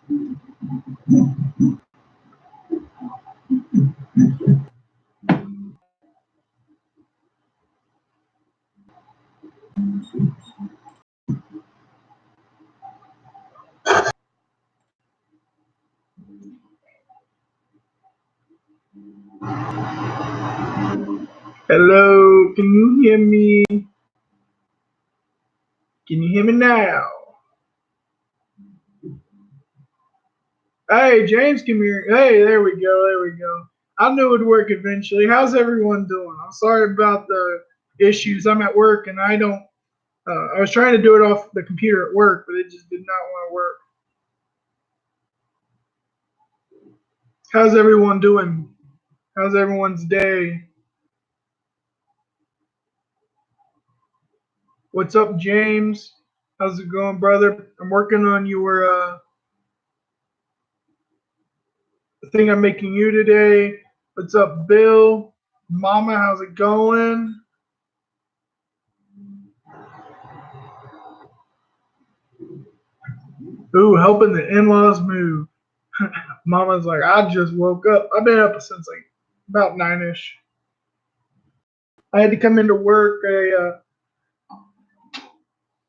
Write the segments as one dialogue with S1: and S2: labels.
S1: Hello, can you hear me? Can you hear me now? Hey, James, come here. Hey, there we go. There we go. I knew it would work eventually. How's everyone doing? I'm sorry about the issues. I'm at work and I don't. I was trying to do it off the computer at work, but it just did not want to work. How's everyone doing? How's everyone's day? What's up, James? How's it going, brother? I'm working on your thing I'm making you today. What's up, Bill? Mama, how's it going? Ooh, helping the in-laws move. Mama's like, I just woke up. I've been up since like about 9ish. I had to come into work.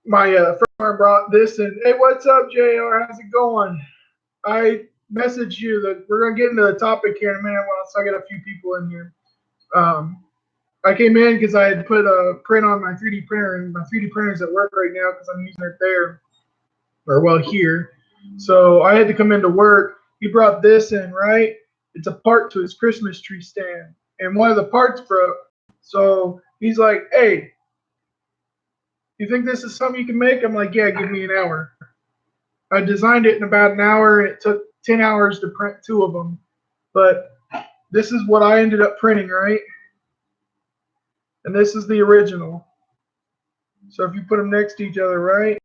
S1: My friend brought this and hey, what's up, Jr? How's it going? I messaged you that we're gonna get into the topic here in a minute once I get a few people in here. Um, I came in because I had put a print on my 3D printer, and my 3D printer is at work right now because I'm using it there, or well here. So I had to come into work. He brought this in, right? It's a part to his Christmas tree stand, and one of the parts broke. So he's like, "Hey, you think this is something you can make?" I'm like, "Yeah, give me an hour." I designed it in about an hour, and it took 10 hours to print two of them. But this is what I ended up printing, right? And this is the original. So if you put them next to each other, right?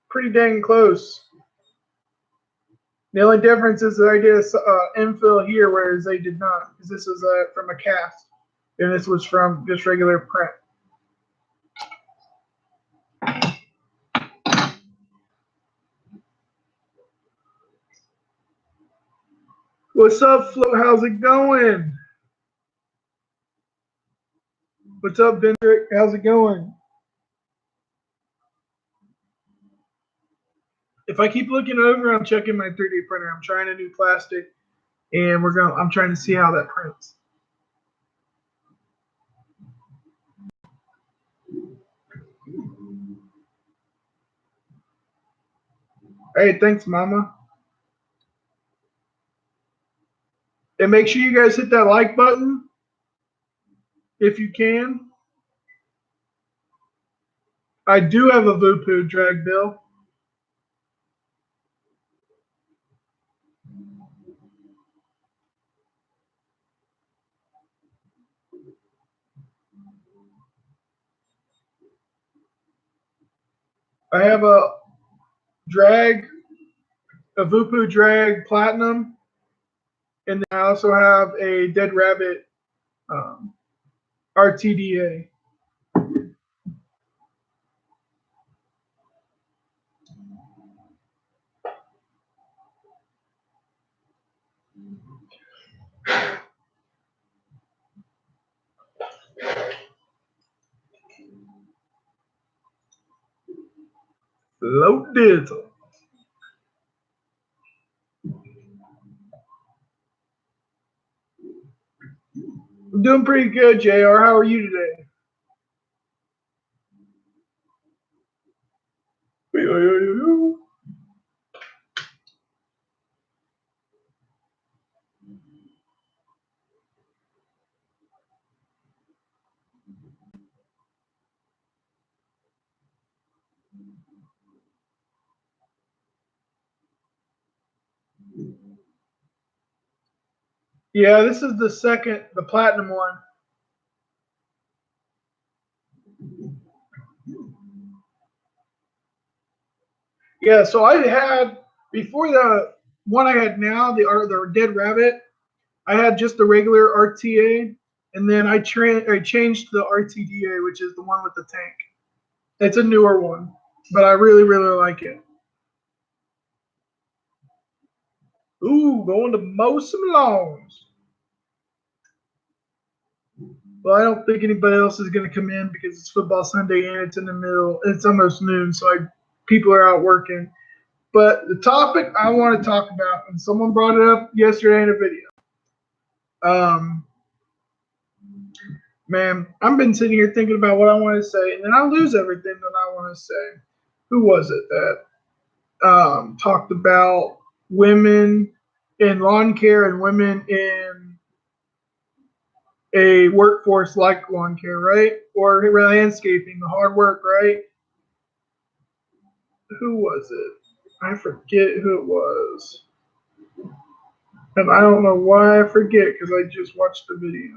S1: Pretty dang close. The only difference is that I did infill here, whereas they did not, because this is from a cast, and this was from just regular print. What's up, Flo? How's it going? What's up, Vendrick? How's it going? If I keep looking over, I'm checking my 3D printer. I'm trying a new plastic, and I'm trying to see how that prints. Hey, thanks, Mama. And make sure you guys hit that like button if you can. I do have a Voopoo drag bill. I have drag, a Voopoo drag platinum, and then I also have a Dead Rabbit um, RTDA. Low dizzle. I'm doing pretty good, JR. How are you today? Yeah, this is the platinum one. Yeah, so I had before the one I had now, the Dead Rabbit. I had just the regular RTA, and then I changed to the RTDA, which is the one with the tank. It's a newer one. but I really, really like it. Ooh, going to mow some lawns. Well, I don't think anybody else is going to come in because it's football Sunday and it's in the middle. It's almost noon, so people are out working. But the topic I want to talk about, and someone brought it up yesterday in a video. Um, man, I've been sitting here thinking about what I want to say, and then I lose everything that I want to say. Who was it that talked about women in lawn care and women in a workforce like lawn care, right? Or landscaping, the hard work, right? Who was it? I forget who it was. And I don't know why I forget because I just watched the video.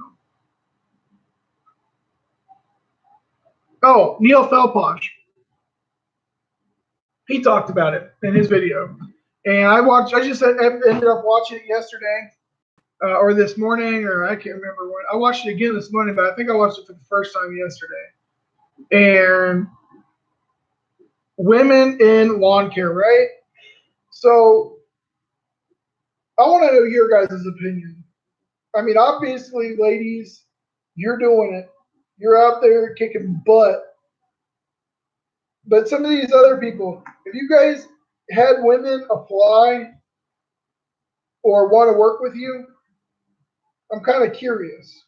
S1: Oh, Neil Felposh. He talked about it in his video. And I just ended up watching it yesterday or this morning, or I can't remember when. I watched it again this morning, but I think I watched it for the first time yesterday. And women in lawn care, right? So I want to know your guys' opinion. I mean, obviously, ladies, you're doing it. You're out there kicking butt. But some of these other people, if you guys had women apply or want to work with you, I'm kind of curious.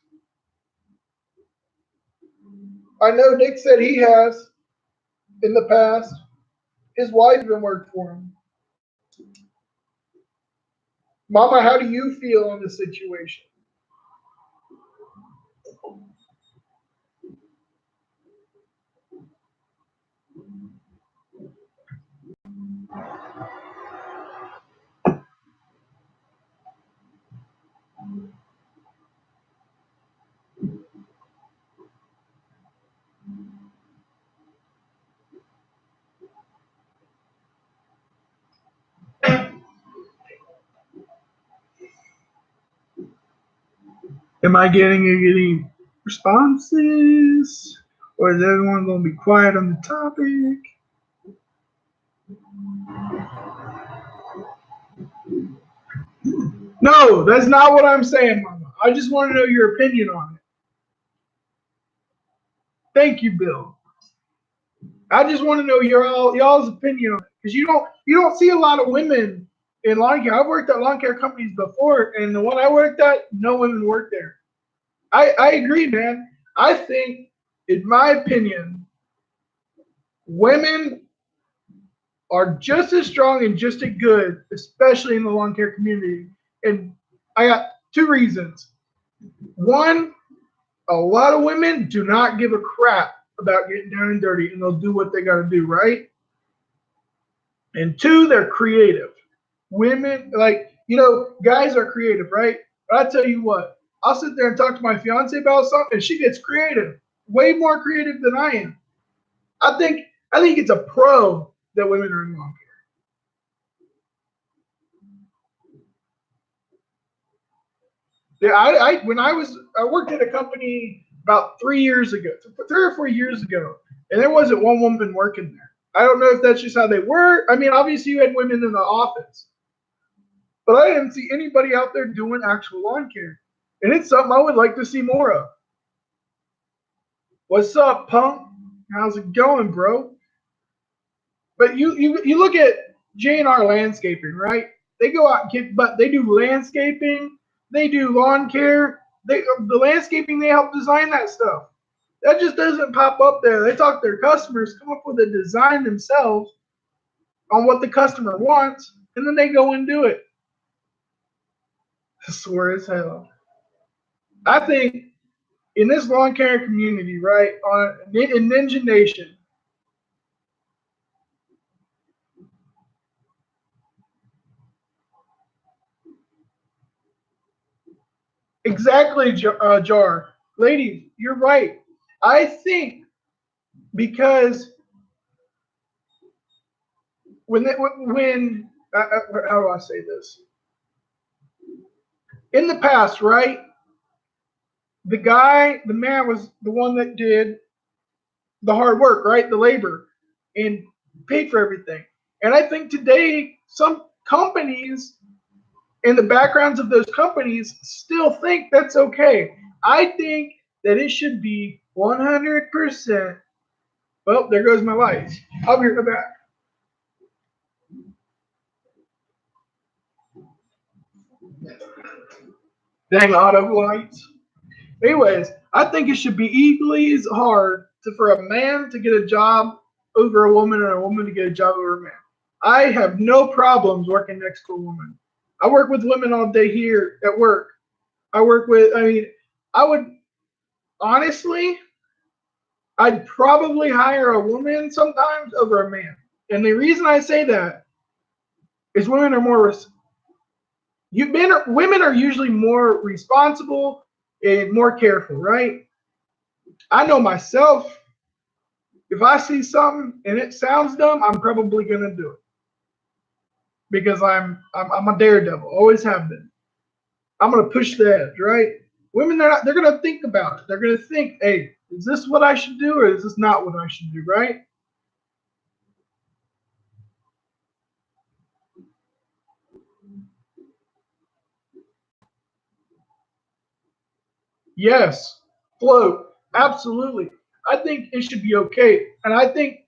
S1: I know Nick said he has in the past. His wife even worked for him. Mama, how do you feel on the situation? Am I getting any responses? Or is everyone going to be quiet on the topic? No, that's not what I'm saying, Mama. I just want to know your opinion on it. Thank you, Bill. I just want to know y'all's opinion on it because you don't see a lot of women in lawn care. I've worked at lawn care companies before, and the one I worked at, no women worked there. I agree, man. I think, in my opinion, women are just as strong and just as good, especially in the lawn care community. And I got two reasons. One, a lot of women do not give a crap about getting down and dirty, and they'll do what they got to do, right? And two, they're creative. Women, guys are creative, right? But I tell you what, I'll sit there and talk to my fiance about something, and she gets creative, way more creative than I am. I think it's a pro that women are in lawn care. Yeah, I worked at a company about 3 years ago, 3 or 4 years ago, and there wasn't one woman working there. I don't know if that's just how they were. I mean, obviously you had women in the office, but I didn't see anybody out there doing actual lawn care. And it's something I would like to see more of. What's up, punk? How's it going, bro? But you look at J&R Landscaping, right? They go out and but they do landscaping, they do lawn care, the landscaping they help design that stuff. That just doesn't pop up there. They talk to their customers, come up with a design themselves on what the customer wants, and then they go and do it. I swear as hell. I think in this lawn care community, right, in Ninja Nation, exactly, Jar. Ladies, you're right. I think because when how do I say this? In the past, right, the man was the one that did the hard work, right, the labor, and paid for everything. And I think today some companies in the backgrounds of those companies still think that's okay. I think that it should be 100%. Well, there goes my lights. I'll be right back. Dang auto lights. Anyways, I think it should be equally as hard for a man to get a job over a woman and a woman to get a job over a man. I have no problems working next to a woman. I work with women all day here at work. I mean, I would honestly, I'd probably hire a woman sometimes over a man. And the reason I say that is women are more, women are usually more responsible and more careful, right? I know myself. If I see something and it sounds dumb, I'm probably gonna do it because I'm a daredevil. Always have been. I'm gonna push the edge, right? Women, they're gonna think about it. They're gonna think, hey, is this what I should do or is this not what I should do, right? Yes, float, absolutely. I think it should be okay, and I think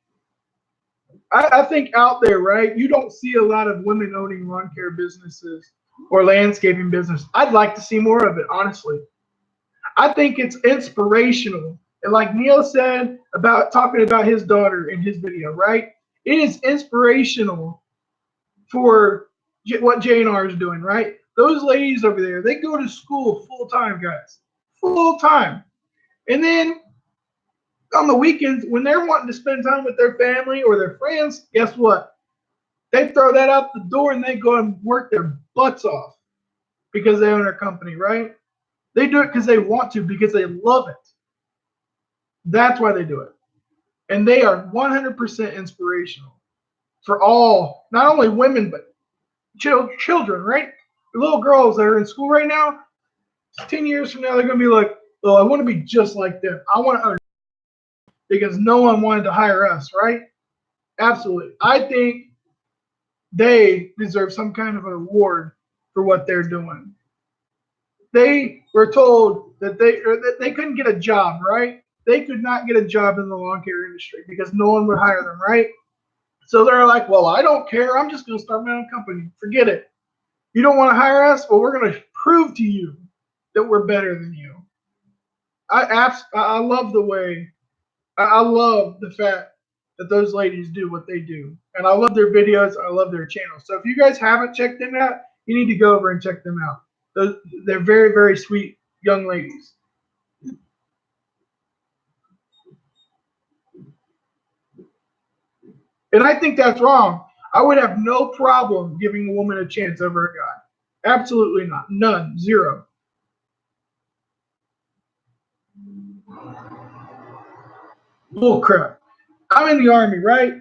S1: out there, right? You don't see a lot of women owning lawn care businesses or landscaping business. I'd like to see more of it, honestly. I think it's inspirational. And like Neil said about talking about his daughter in his video, right? It is inspirational for what JNR is doing, right? Those ladies over there, they go to school full time, guys, full time. And then on the weekends, when they're wanting to spend time with their family or their friends, guess what? They throw that out the door and they go and work their butts off because they own their company, right? They do it because they want to, because they love it. That's why they do it. And they are 100% inspirational for all, not only women, but children, right? The little girls that are in school right now, 10 years from now, they're going to be like, oh, I want to be just like them. I want to, because no one wanted to hire us, right? Absolutely. I think they deserve some kind of an award for what they're doing. They were told that they couldn't get a job, right? They could not get a job in the lawn care industry because no one would hire them, right? So they're like, well, I don't care. I'm just going to start my own company. Forget it. You don't want to hire us? Well, we're going to prove to you that we're better than you. I love the way, I love the fact that those ladies do what they do. And I love their videos. I love their channel. So if you guys haven't checked them out, you need to go over and check them out. They're very, very sweet young ladies. And I think that's wrong. I would have no problem giving a woman a chance over a guy. Absolutely not. None. Zero. Bull crap. I'm in the army, right?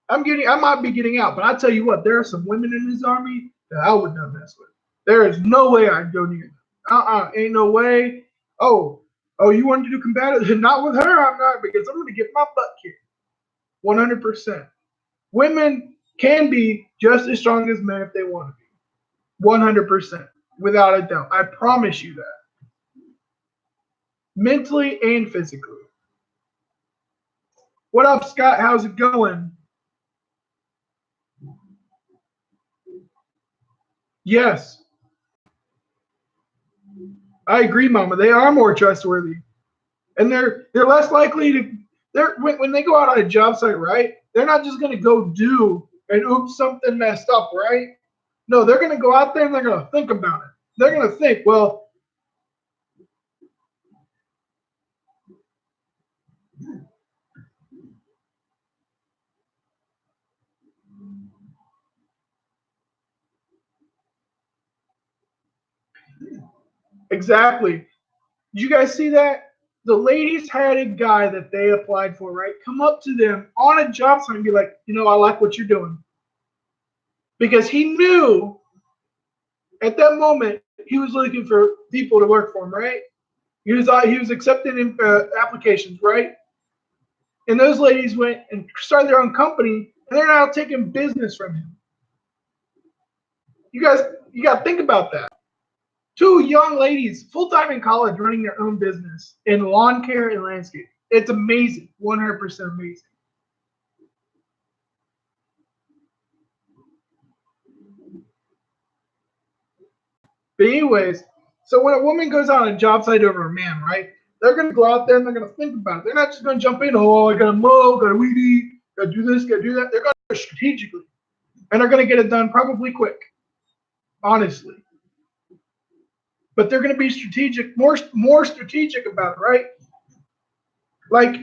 S1: I might be getting out, but I tell you what, there are some women in this army that I would not mess with. There is no way I'd go near them. Ain't no way. Oh, oh, you wanted to do combative? Not with her, I'm not, because I'm going to get my butt kicked. 100%. Women can be just as strong as men if they want to be. 100%. Without a doubt. I promise you that. Mentally and physically. What up, Scott? How's it going? Yes, I agree, Mama. They are more trustworthy, and they're less likely to. They're when they go out on a job site, right? They're not just gonna go do and oops something messed up, right? No, they're gonna go out there and they're gonna think about it. They're gonna think, well, exactly. Did you guys see that? The ladies had a guy that they applied for, right? Come up to them on a job site and be like, I like what you're doing, because he knew at that moment he was looking for people to work for him, right? He was accepting applications, right? And those ladies went and started their own company, and they're now taking business from him. You got to think about that. Two young ladies, full-time in college, running their own business in lawn care and landscape. It's amazing, 100% amazing. But anyways, so when a woman goes on a job site over a man, right? They're going to go out there and they're going to think about it. They're not just going to jump in, oh, I got to mow, got to weed eat, got to do this, got to do that. They're going to do it strategically. And they're going to get it done probably quick, honestly. But they're going to be strategic, more strategic about it, right? Like,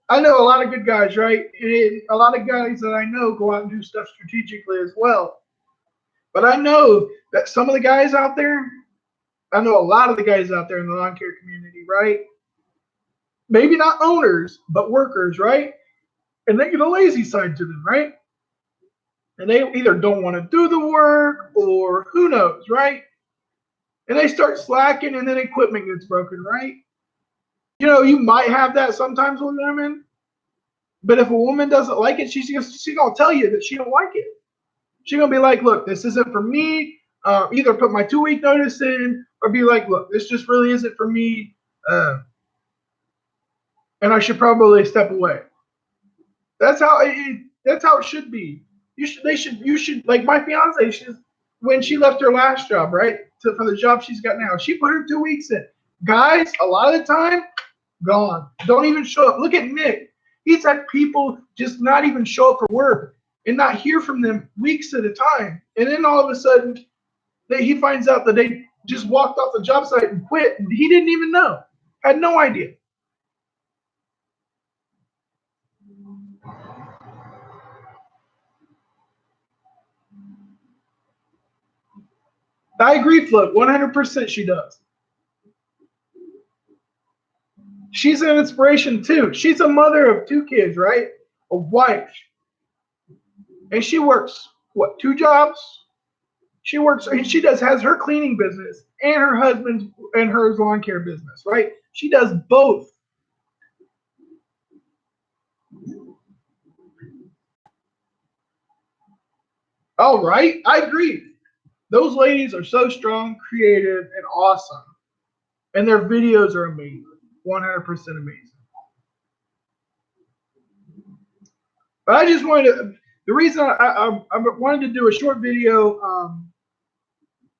S1: I know a lot of good guys, right? And a lot of guys that I know go out and do stuff strategically as well. But I know that some of the guys out there, I know a lot of the guys out there in the lawn care community, right? Maybe not owners, but workers, right? And they get a lazy side to them, right? And they either don't want to do the work or who knows, right? And they start slacking and then equipment gets broken, right? You might have that sometimes with women, but if a woman doesn't like it, she's gonna tell you that she don't like it. She's gonna be like, look, this isn't for me. Either put my 2-week notice in or be like, look, this just really isn't for me. And I should probably step away. That's how it should be. You should like my fiance. When she left her last job, right, for the job she's got now, she put her 2 weeks in. Guys, a lot of the time, gone. Don't even show up. Look at Nick. He's had people just not even show up for work and not hear from them weeks at a time. And then all of a sudden, he finds out that they just walked off the job site and quit, and he didn't even know. Had no idea. I agree, Flip. 100% she does. She's an inspiration too. She's a mother of 2 kids, right? A wife. And she works, what, 2 jobs? She works, she has her cleaning business and her husband's and her lawn care business, right? She does both. All right, I agree. Those ladies are so strong, creative, and awesome. And their videos are amazing. 100% amazing. But I just wanted to, the reason I wanted to do a short video,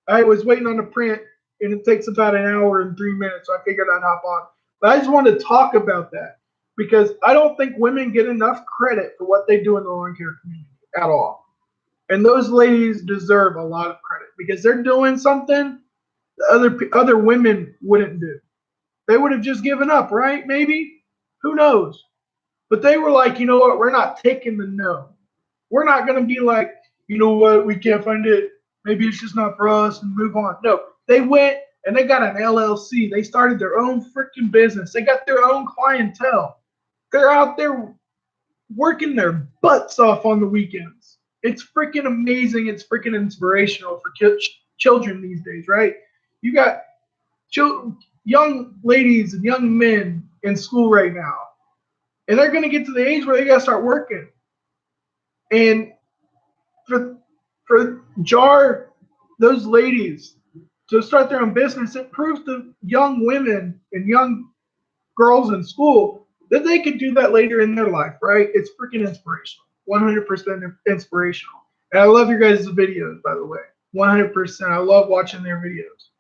S1: I was waiting on the print, and it takes about an hour and 3 minutes, so I figured I'd hop on. But I just wanted to talk about that because I don't think women get enough credit for what they do in the lawn care community at all. And those ladies deserve a lot of credit because they're doing something that other women wouldn't do. They would have just given up, right? Maybe. Who knows? But they were like, you know what? We're not taking the no. We're not going to be like, you know what? We can't find it. Maybe it's just not for us and move on. No, they went and they got an LLC. They started their own freaking business. They got their own clientele. They're out there working their butts off on the weekends. It's freaking amazing. It's freaking inspirational for children these days, right? You got young ladies and young men in school right now, and they're going to get to the age where they got to start working. And for those ladies to start their own business, it proves to young women and young girls in school that they could do that later in their life, right? It's freaking inspirational. 100% inspirational. And I love your guys' videos, by the way. 100%. I love watching their videos.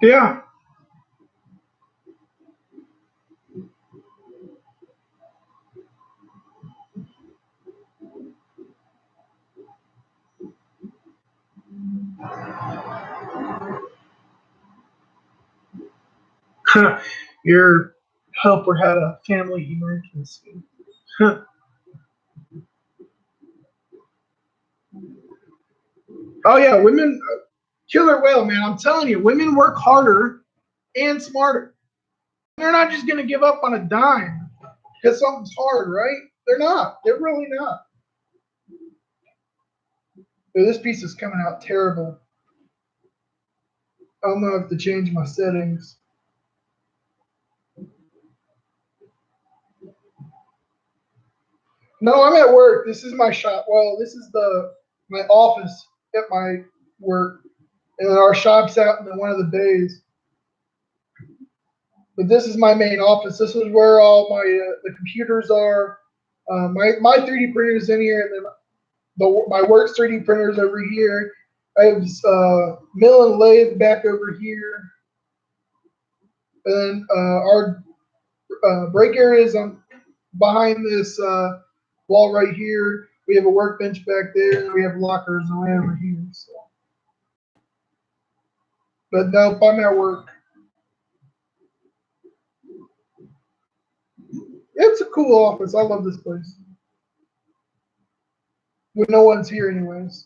S1: Yeah. Your helper had a family emergency. Oh yeah, women killer whale, man. I'm telling you, women work harder and smarter. They're not just gonna give up on a dime. because something's hard, right? They're not. They're really not. But this piece is coming out terrible. I don't know if to change my settings. No, I'm at work. This is my shop. Well, this is my office at my work, and then our shop's out in one of the bays. But this is my main office. This is where all my the computers are. My 3D printer is in here, and then my work's 3D printers over here. I have mill and lathe back over here, and our break area is on behind this wall right here. We have a workbench back there, and we have lockers way over here. So. But nope, I'm at work. It's a cool office. I love this place. When no one's here, anyways.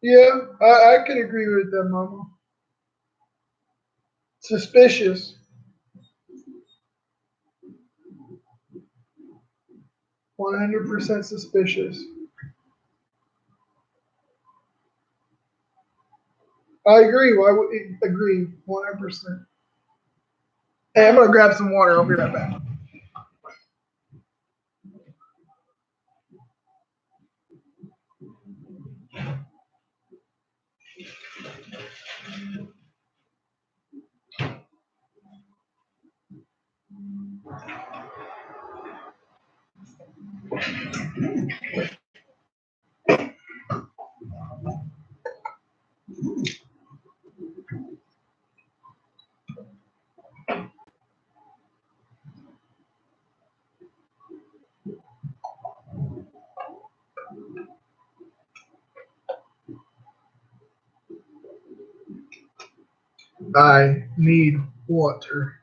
S1: Yeah, I can agree with that, Mama. Suspicious. 100% suspicious. I agree. Well, I would agree 100%. Hey, I'm gonna grab some water. I'll be right back. I need water.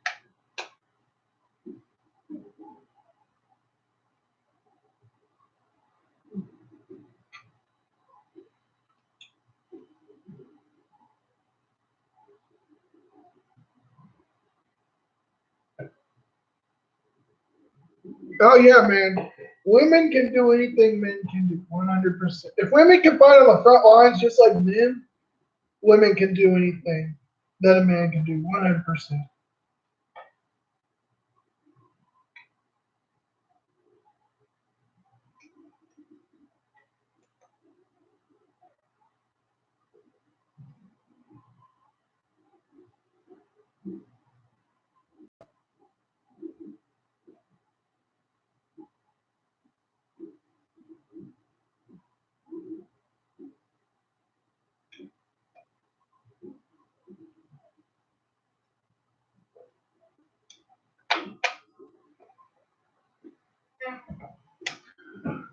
S1: Oh yeah, man. Women can do anything men can do. 100%. If women can fight on the front lines just like men, women can do anything that a man can do. 100%.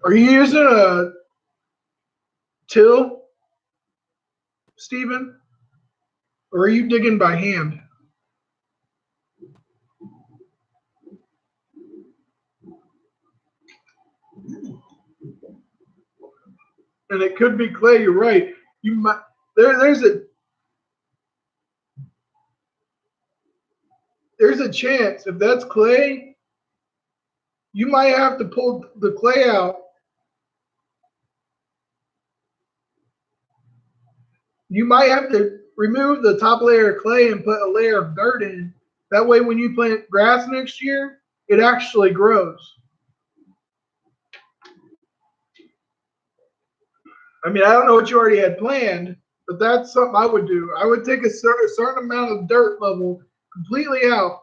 S1: Are you using a till, Stephen, or are you digging by hand? And it could be clay. You're right. You might there's a chance if that's clay, you might have to pull the clay out. You might have to remove the top layer of clay and put a layer of dirt in. That way, when you plant grass next year, it actually grows. I mean, I don't know what you already had planned, But that's something I would do. I would take a certain amount of dirt level completely out,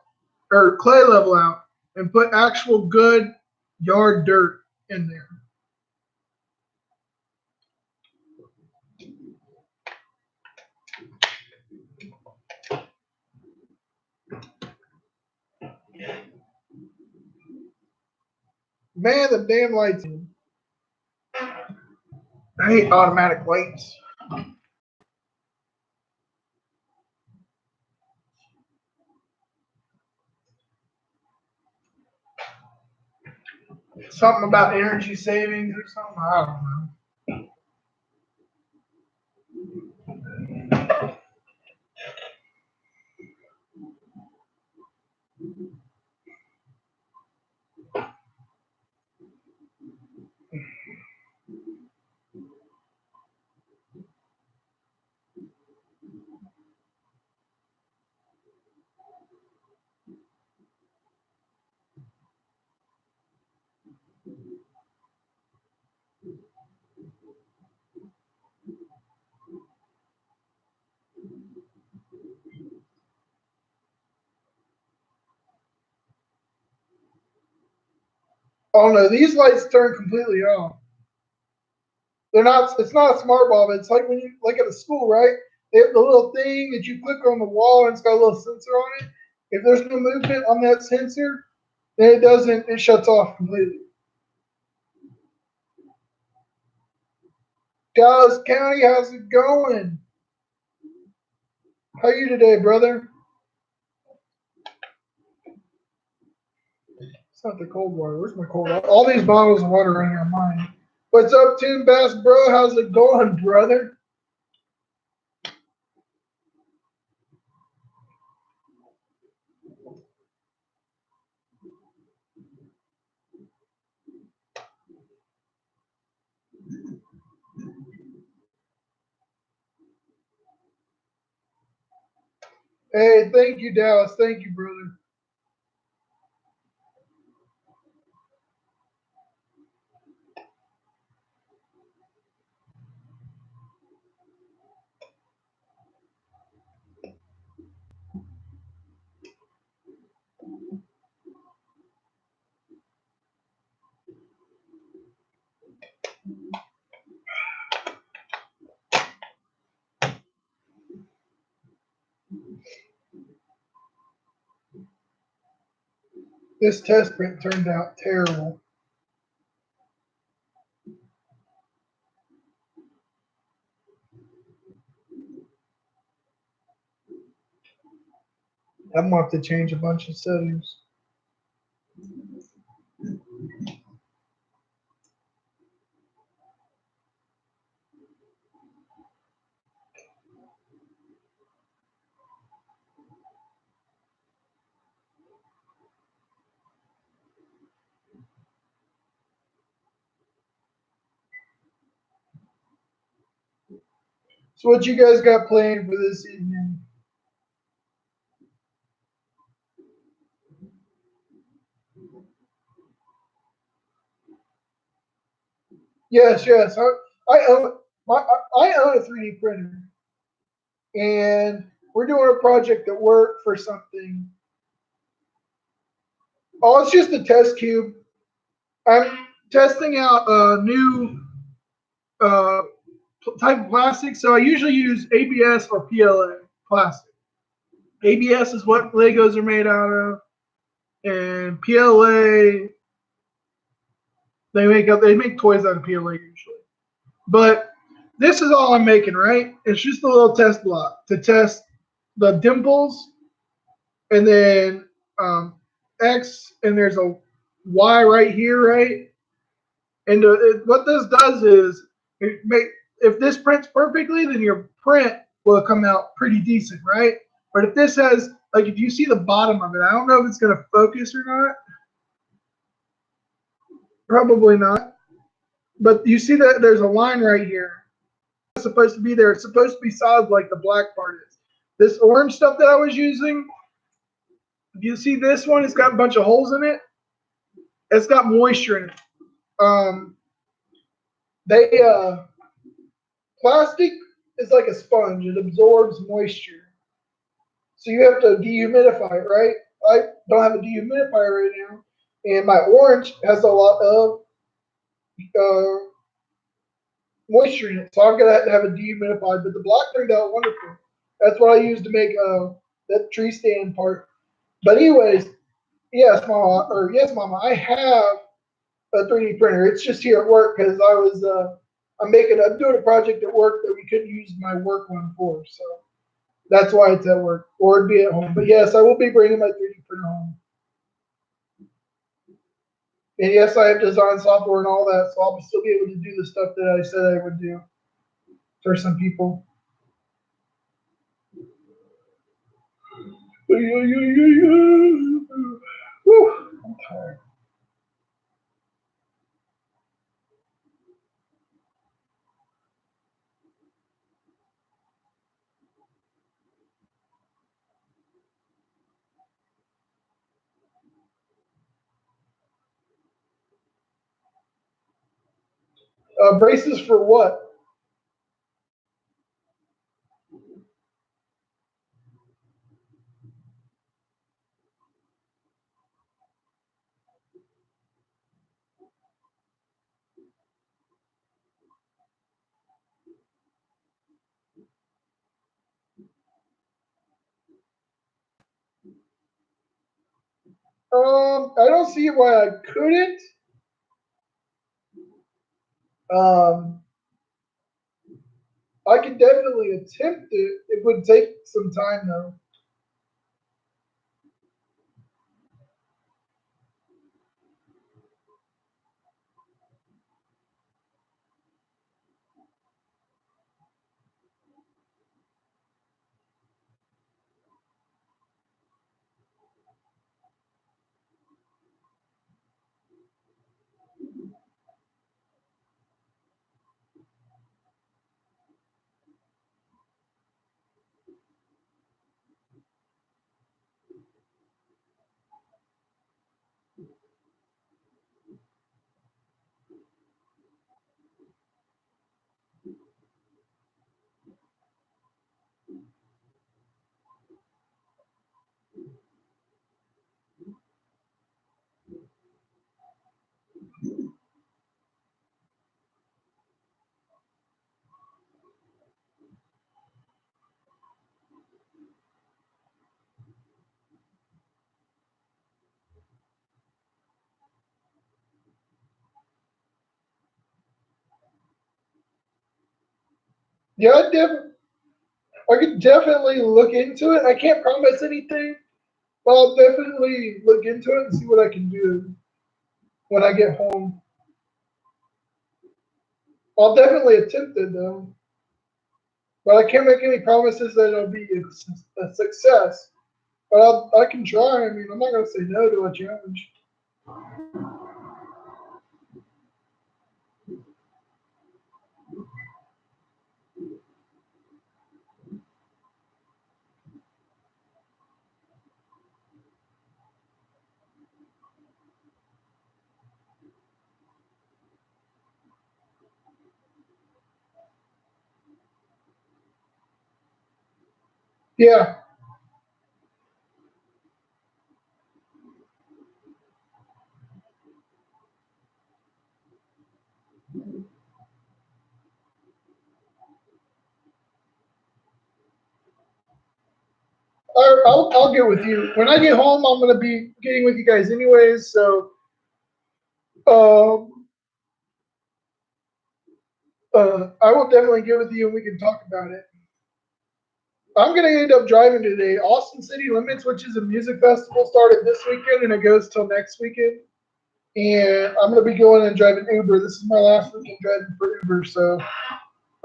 S1: or clay level out, and put actual good yard dirt in there. Man, the damn lights. I hate automatic lights. Something about energy savings or something. I don't know. Oh no, these lights turn completely off. They're not. It's not a smart bulb. It's like when you like at a school, right? They have the little thing that you click on the wall and it's got a little sensor on it. If there's no movement on that sensor, then it doesn't. It shuts off completely. Dallas County, how's it going? How are you today, brother? It's not the cold water. Where's my cold water? All these bottles of water right here are mine. What's up, Toon Bass, bro? How's it going, brother? Hey, thank you, Dallas. Thank you, brother. This test print turned out terrible. I'm gonna have to change a bunch of settings. So, what you guys got planned for this evening? Yes, yes. I own I own a 3D printer, and we're doing a project at work for something. Oh, it's just a test cube. I'm testing out a new uh, type of plastic. So I usually use ABS or PLA plastic. ABS is what Legos are made out of, and PLA they make toys out of PLA usually. But this is all I'm making, right? It's just a little test block to test the dimples, and then X, and there's a Y right here, right? And what this does is, if this prints perfectly, then your print will come out pretty decent, right? But if this has, like, if you see the bottom of it, I don't know if it's going to focus or not. Probably not. But you see that there's a line right here. It's supposed to be there. It's supposed to be solid like the black part is. This orange stuff that I was using, if you see this one, it's got a bunch of holes in it. It's got moisture in it. Um, they plastic is like a sponge. It absorbs moisture. So you have to dehumidify it, right? I don't have a dehumidifier right now, and my orange has a lot of uh, moisture in it, so I'm gonna have to have it dehumidified. But the black turned out wonderful. That's what I used to make that tree stand part. But anyways, yes, mama, I have a 3D printer. It's just here at work because I'm doing a project at work that we couldn't use my work one for, so that's why it's at work, or it'd be at home. But yes, I will be bringing my 3D printer home. And yes, I have design software and all that, so I'll still be able to do the stuff that I said I would do for some people. Woo, I'm tired. Braces for what? I don't see why I couldn't. Um, I could definitely attempt it. It would take some time though. Yeah, I could definitely look into it. I can't promise anything, but I'll definitely look into it and see what I can do when I get home. I'll definitely attempt it though, but I can't make any promises that it'll be a success. But I can try. I mean, I'm not gonna say no to a challenge. Yeah, I'll get with you when I get home. I'm gonna be getting with you guys anyways, so um, I will definitely get with you and we can talk about it. I'm gonna end up driving today. Austin City Limits, which is a music festival, started this weekend and it goes till next weekend. And I'm gonna be going and driving Uber. This is my last weekend driving for Uber, so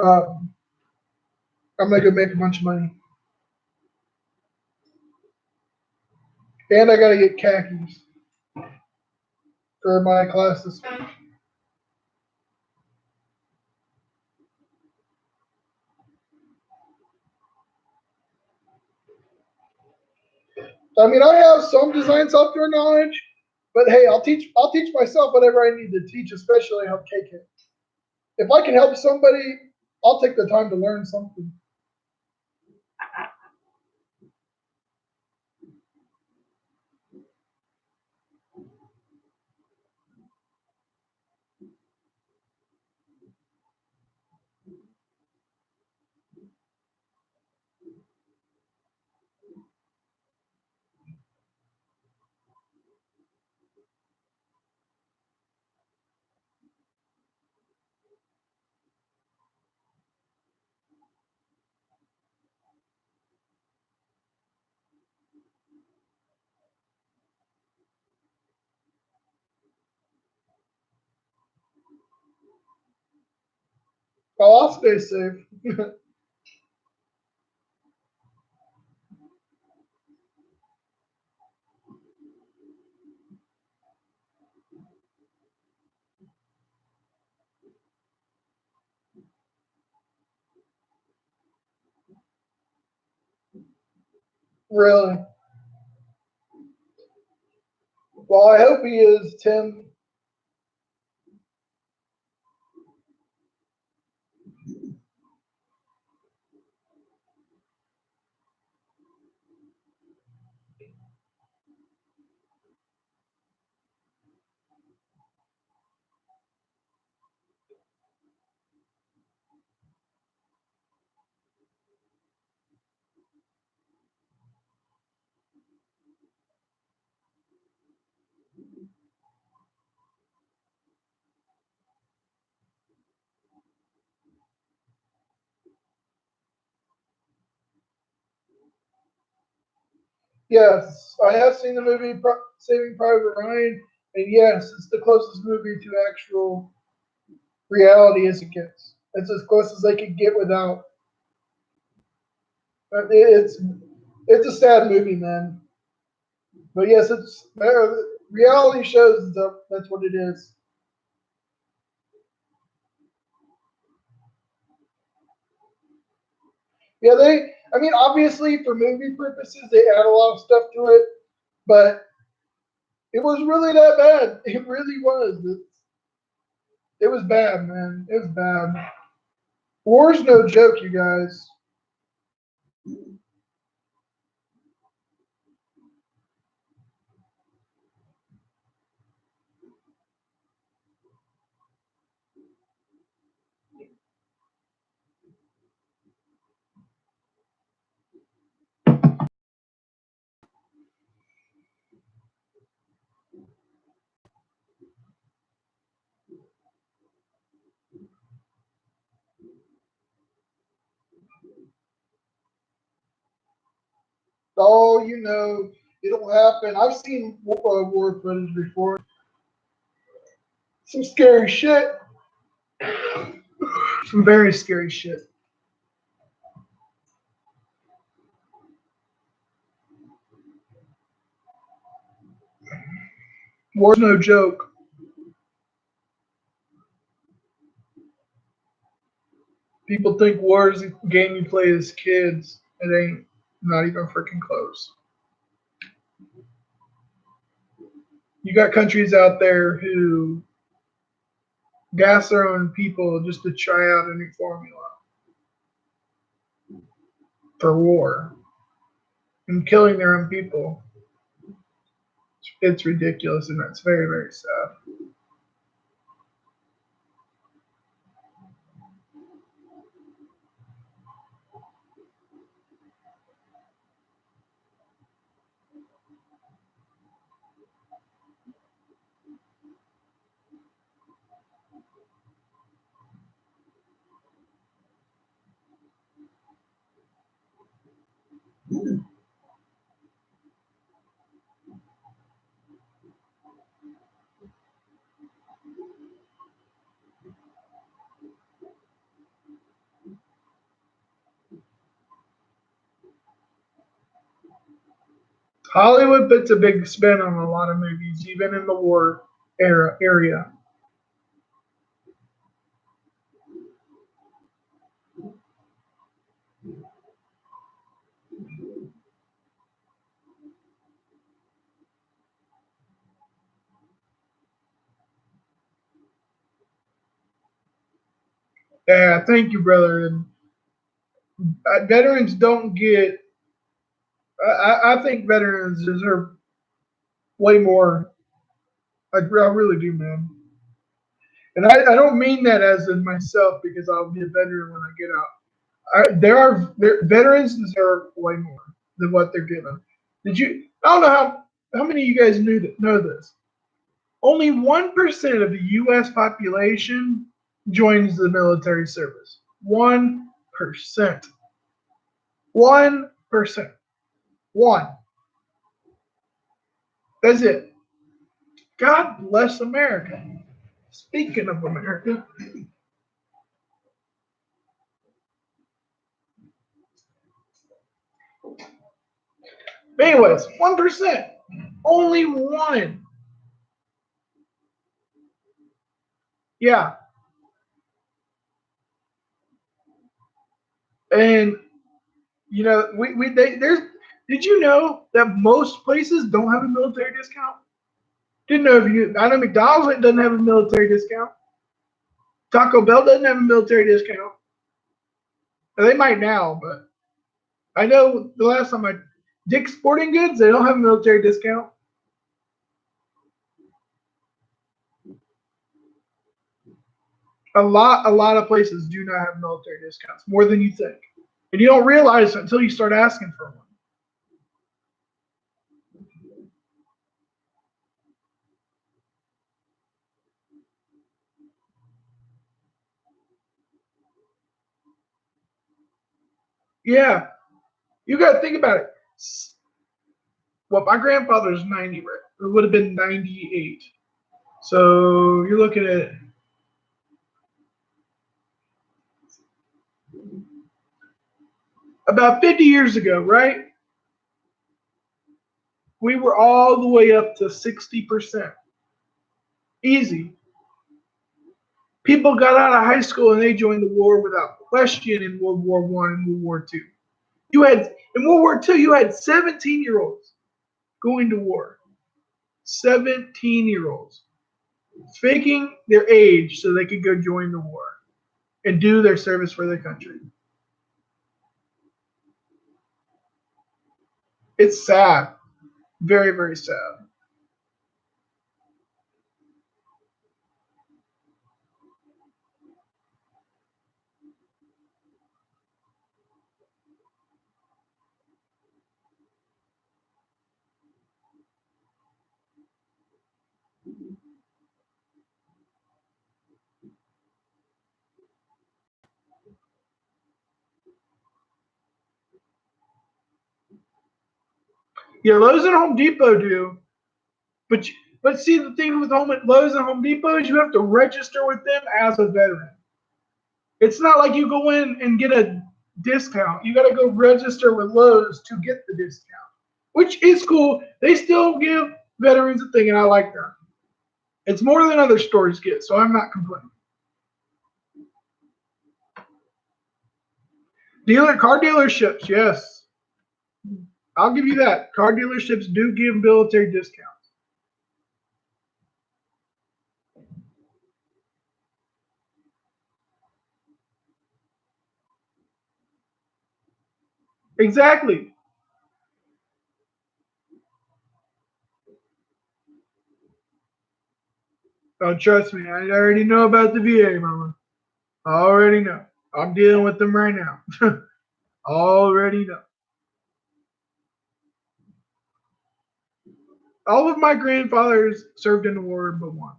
S1: um, I'm gonna go make a bunch of money. And I gotta get khakis for my class this week. I mean, I have some design software knowledge, but hey, I'll teach myself whatever I need to teach, especially help KK. If I can help somebody, I'll take the time to learn something. I'll stay safe. Really. Well, I hope he is, Tim. Yes, I have seen the movie Saving Private Ryan, and yes, it's the closest movie to actual reality as it gets. It's as close as they could get without. It's a sad movie, man. But yes, it's reality shows. That's what it is. Yeah, they. I mean, obviously for movie purposes, they add a lot of stuff to it, but it was really that bad. It really was. It was bad, man. It was bad. War's no joke, you guys. Oh, it'll happen. I've seen war footage before. Some scary shit. Some very scary shit. War's no joke. People think war is a game you play as kids. It ain't. Not even freaking close. You got countries out there who gas their own people just to try out a new formula for war and killing their own people. It's ridiculous and that's very, very sad. Hollywood puts a big spin on a lot of movies, even in the war area. Yeah, thank you, brother. And veterans don't get. I think veterans deserve way more. I really do, man. And I don't mean that as in myself because I'll be a veteran when I get out. Veterans deserve way more than what they're given. Did you? I don't know how many of you guys know this. Only 1% of the U.S. population joins the military service. 1%. 1%. One. That's it. God bless America. Speaking of America, anyways, 1%. Only one. Yeah. And there's. Did you know that most places don't have a military discount? Didn't know if you. I know McDonald's doesn't have a military discount. Taco Bell doesn't have a military discount. They might now, but I know the last time Dick's Sporting Goods, they don't have a military discount. A lot of places do not have military discounts, more than you think, and you don't realize it until you start asking for one. Yeah, you got to think about it. Well, my grandfather's 90, right? Or would have been 98. So you're looking at about 50 years ago, right? We were all the way up to 60%. Easy. People got out of high school and they joined the war without question in World War One and World War Two. You had in World War Two, you had 17-year-olds going to war. 17-year-olds faking their age so they could go join the war and do their service for their country. It's sad, very very sad. Yeah, Lowe's and Home Depot do, but but see the thing with Lowe's and Home Depot is you have to register with them as a veteran. It's not like you go in and get a discount. You got to go register with Lowe's to get the discount, which is cool. They still give veterans a thing, and I like that. It's more than other stores get, so I'm not complaining. Car dealerships, yes, I'll give you that. Car dealerships do give military discounts. Exactly. Oh, trust me, I already know about the VA, Mama. I already know. I'm dealing with them right now. Already know. All of my grandfathers served in the war but one,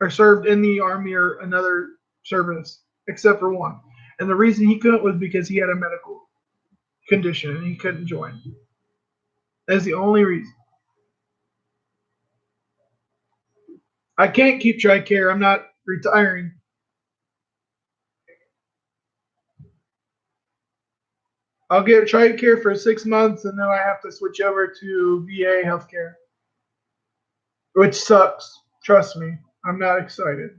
S1: or served in the army or another service, except for one. And the reason he couldn't was because he had a medical condition and he couldn't join. That's the only reason. I can't keep TRICARE. I'm not retiring. I'll get TRICARE for 6 months and then I have to switch over to VA healthcare, which sucks. Trust me, I'm not excited.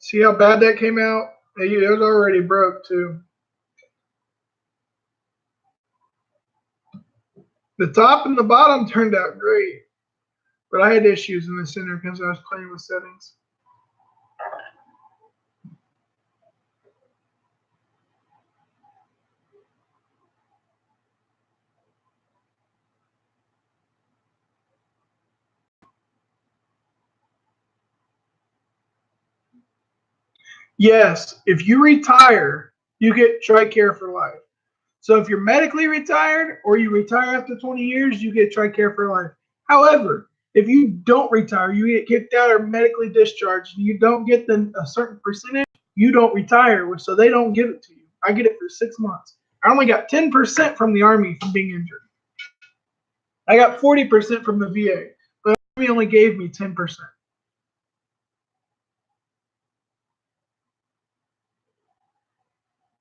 S1: See how bad that came out? It was already broke too. The top and the bottom turned out great, but I had issues in the center because I was playing with settings. Yes, if you retire, you get TRICARE for life. So if you're medically retired or you retire after 20 years, you get TRICARE for life. However, if you don't retire, you get kicked out or medically discharged, and you don't get a certain percentage, you don't retire, so they don't give it to you. I get it for 6 months. I only got 10% from the Army from being injured. I got 40% from the VA, but the Army only gave me 10%.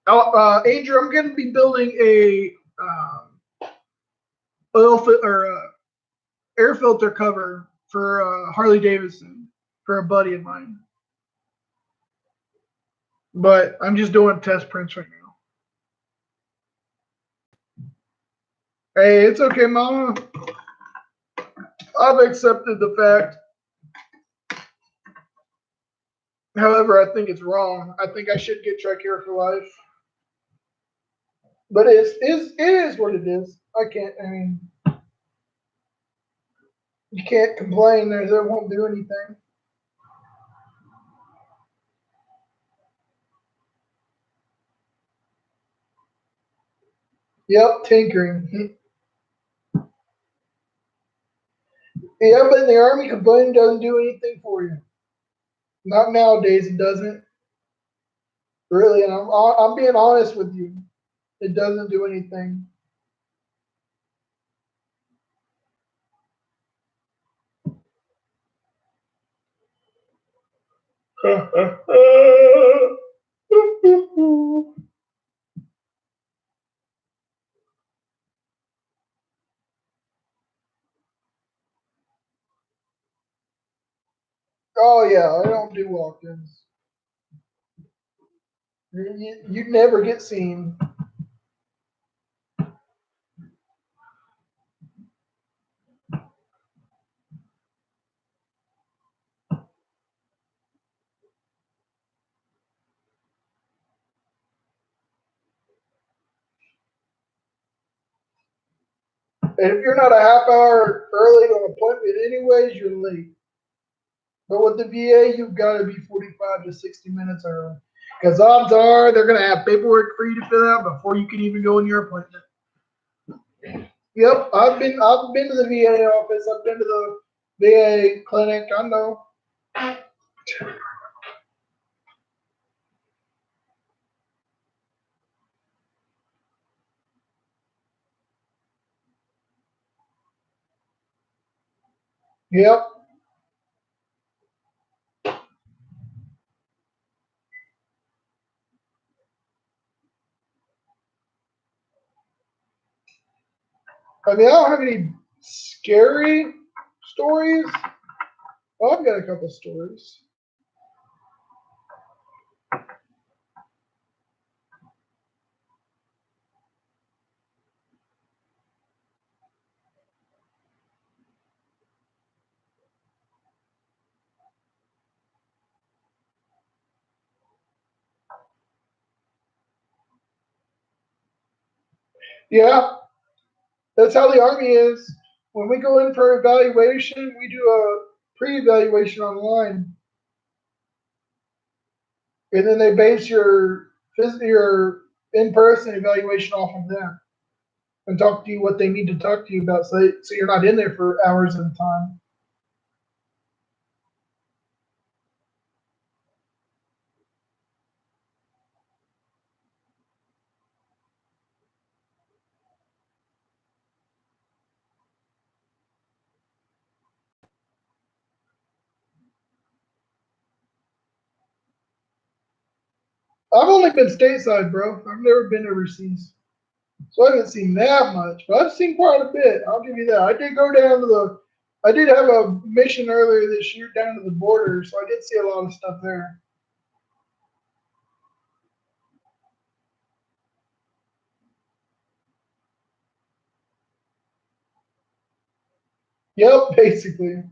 S1: Andrew, I'm going to be building a oil or air filter cover for Harley Davidson for a buddy of mine. But I'm just doing test prints right now. Hey, it's okay, Mama. I've accepted the fact. However, I think it's wrong. I think I should get TRICARE for life. But it is what it is. I can't. I mean, you can't complain. It won't do anything. Yep, tinkering. Yeah, but in the Army, complaining doesn't do anything for you. Not nowadays. It doesn't. Really, and I'm being honest with you. It doesn't do anything. Oh yeah, I don't do walk-ins. You'd never get seen. And if you're not a half hour early to an appointment, anyways, you're late. But with the VA, you've got to be 45 to 60 minutes early. Because odds are they're going to have paperwork for you to fill out before you can even go in your appointment. Yep, I've been to the VA office. I've been to the VA clinic. I know. Yep. I mean, I don't have any scary stories. Well, I've got a couple stories. Yeah, that's how the Army is. When we go in for evaluation, we do a pre-evaluation online, and then they base your in-person evaluation off of that and talk to you what they need to talk to you about, so you're not in there for hours at a time. I've only been stateside, bro. I've never been overseas, so I haven't seen that much, but I've seen quite a bit. I'll give you that. I did go down to the. I did have a mission earlier this year down to the border, so I did see a lot of stuff there. Yep, basically.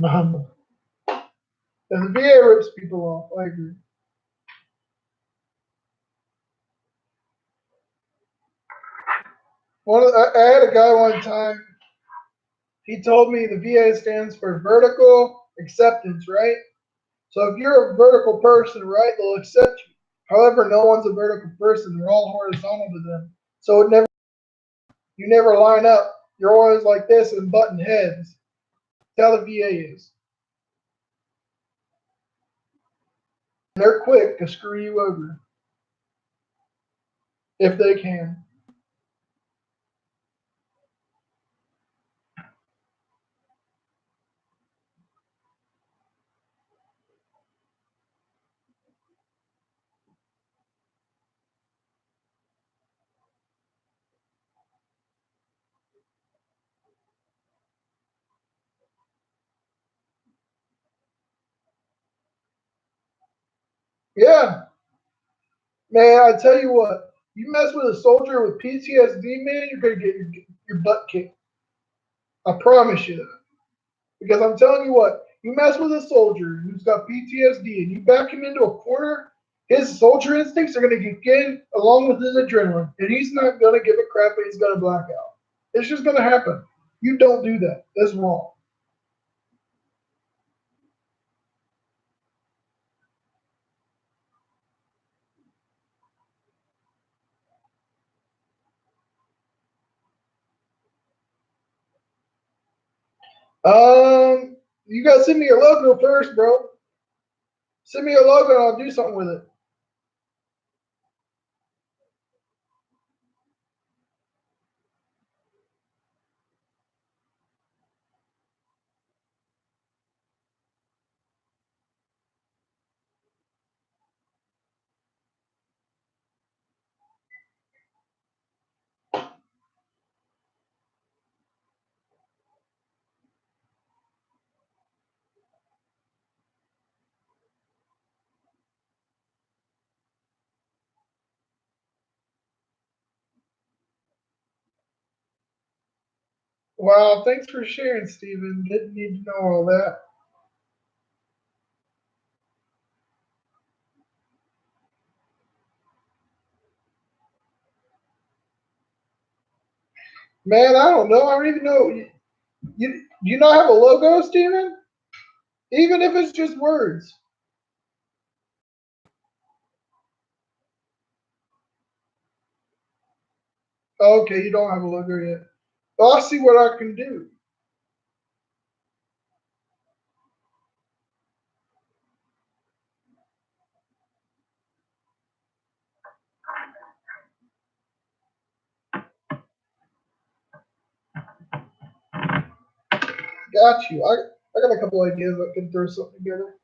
S1: Mama. The VA rips people off. I agree. I had a guy one time. He told me the VA stands for vertical acceptance, right? So if you're a vertical person, right, they'll accept you. However, no one's a vertical person. They're all horizontal to them. So you never line up. You're always like this and button heads. That's how the VA is. They're quick to screw you over if they can. Yeah, man. I tell you what, you mess with a soldier with PTSD, man, you're gonna get your butt kicked. I promise you that. Because I'm telling you what, you mess with a soldier who's got PTSD and you back him into a corner, his soldier instincts are going to kick in along with his adrenaline, and he's not going to give a crap and he's going to black out. It's just going to happen. You don't do that. That's wrong. You got to send me your logo first, bro. Send me your logo and I'll do something with it. Wow, thanks for sharing, Steven. Didn't need to know all that. Man, I don't know. I don't even know. Do you not have a logo, Steven? Even if it's just words. Okay, you don't have a logo yet. Well, I'll see what I can do. Got you. I got a couple ideas I can throw something together.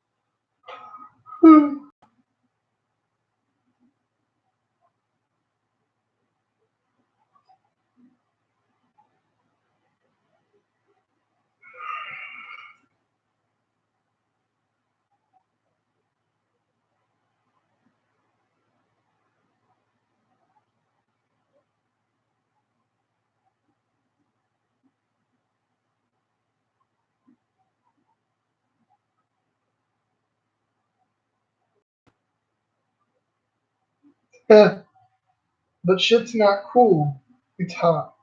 S1: But shit's not cool. It's hot.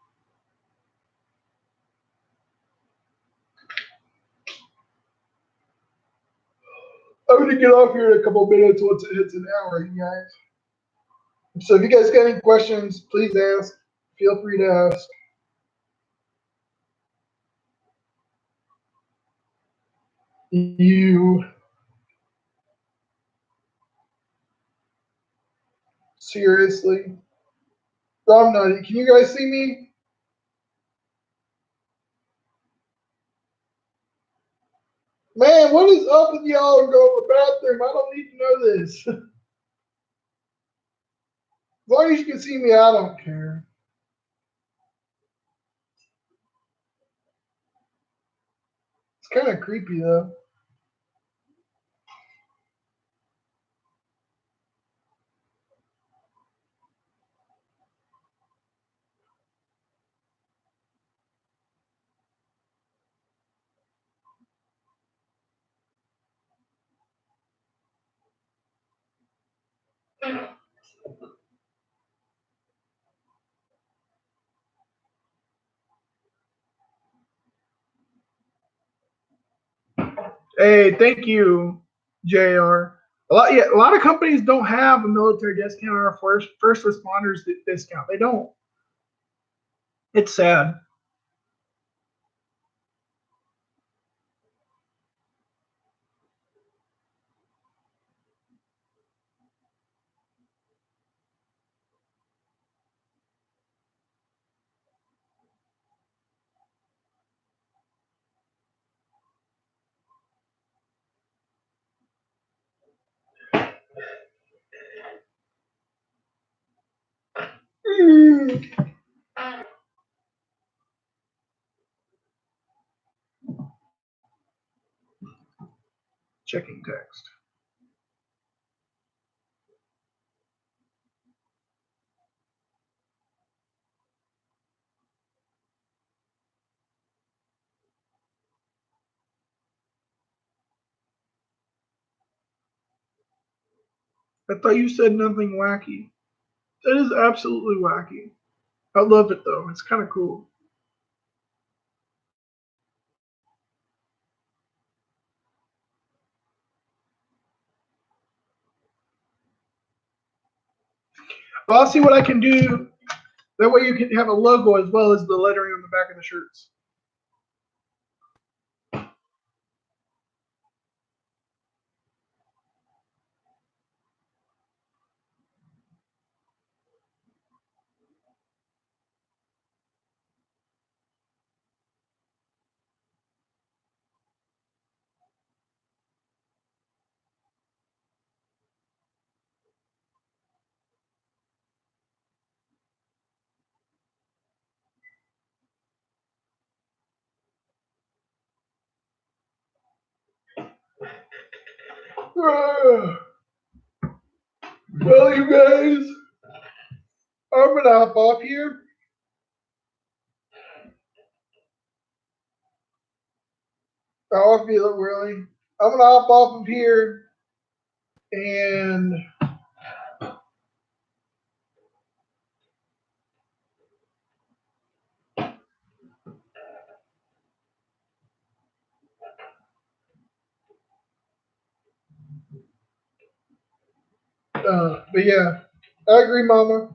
S1: I'm gonna get off here in a couple minutes once it hits an hour, you guys. So if you guys got any questions, please ask. Feel free to ask. You seriously? I'm not. Can you guys see me? Man, what is up with y'all and go to the bathroom? I don't need to know this. As long as you can see me, I don't care. It's kind of creepy though. Hey, thank you, Jr. A lot of companies don't have a military discount or a first responders discount. They don't. It's sad. Mm. Checking text. I thought you said nothing wacky. That is absolutely wacky. I love it though. It's kind of cool. Well, I'll see what I can do. That way you can have a logo as well as the lettering on the back of the shirts. Well, you guys, I'm gonna hop off here. I feel it really. I'm gonna hop off of here and but yeah, I agree, Mama.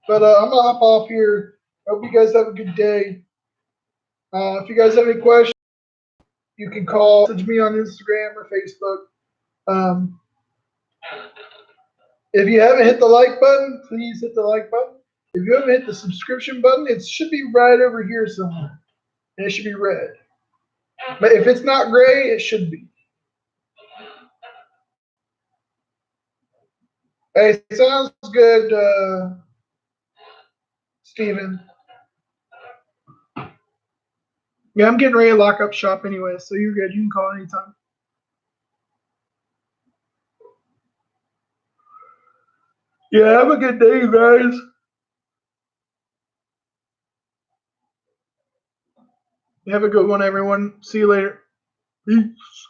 S1: But I'm gonna hop off here. Hope you guys have a good day. If you guys have any questions, you can call, message me on Instagram or Facebook. Um, if you haven't hit the like button, please hit the like button. If you haven't hit the subscription button, it should be right over here somewhere, and it should be red. But if it's not gray, it should be. Hey, sounds good, Steven. Yeah, I'm getting ready to lock up shop anyway, so you're good. You can call anytime. Yeah, have a good day, guys. Have a good one, everyone. See you later. Peace.